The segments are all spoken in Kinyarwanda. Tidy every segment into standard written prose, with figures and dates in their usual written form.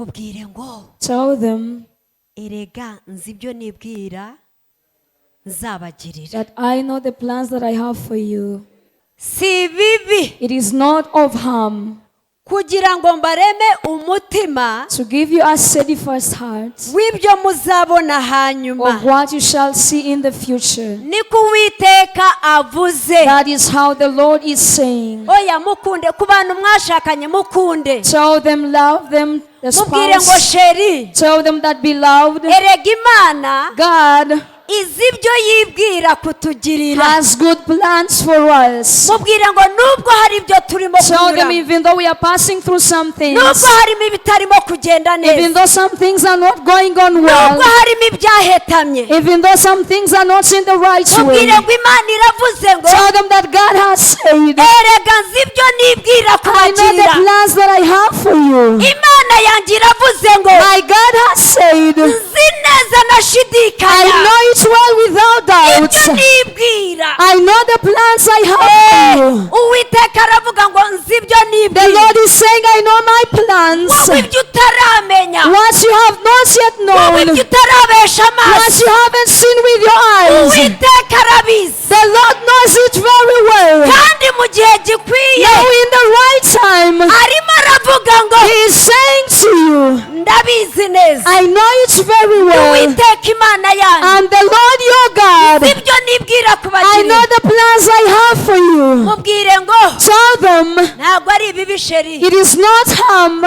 mubwire ngo Tell them erega nzi ibyo nibwira nzabagirira. that I know the plans that I have for you. Si bibi It is not of harm, kugira ngo mbareme umutima to give you a steadfast heart w'ibyo muzabona hanyuma. of what you shall see in the future. Niko Uwiteka avuze. That is how the Lord is saying. Oya mukunde ku bantu mwashakanye mukunde. Tell them, love them, the Mubwire ngo spouse. sheri. Tell them that, beloved, Erega Imana God izi ibyo yibwira kutugirira. has good plans for us. Mubwire ngo nubwo hari ibyo turimo Tell them, kunyuramo, even though we are passing through some things, nubwo harimo ibitarimo kugenda even neza, though some things are not going on nubwo well, harimo ibyahetamye, even though some things are not in the right way, mubwire ngo Imana iravuze ngo tell them that God has said, erega nzi ibyo nibwira I know the kubagirira. plans that I have for you. Imana yanjye iravuze ngo My God has said, nzi neza I nashidikanya know it well without doubt. ibyo nibwira. I know the plans I have for you. Uwiteka aravuga ngo nzi ibyo The nibwira. Lord is saying, I know my plans. Wowe ibyo utaramenya, What you have not yet wowe known, ibyo utarabesha what amaso, you haven't seen with your eyes, Uwiteka arabizi. the Lord knows it very well. Kandi mu gihe gikwiye Now in the right time, arimo aravuga ngo He is saying to you, ndabizi neza. I know it very well. Uwiteka Imana yanjye And the Lord your God, ibyo nibwira I know kubagirira. the plans I have for you. Mubwire ngo Tell them, ntabwo ari ibibi sheri, it is not harm,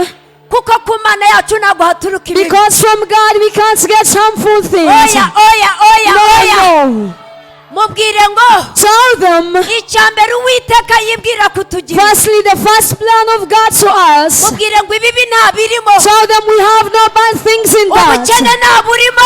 kuko ku Mana yacu ntabwo haturuka ibibi. because from God we can't get harmful things. Oya oya oya oya. No. Mubwire ngo Tell them, icya mbere Uwiteka yibwira kutugira. firstly, the first plan of God to us. Mubwire ngo ibibi nta birimo, Tell them we have no bad things in that. ubukene nta burimo.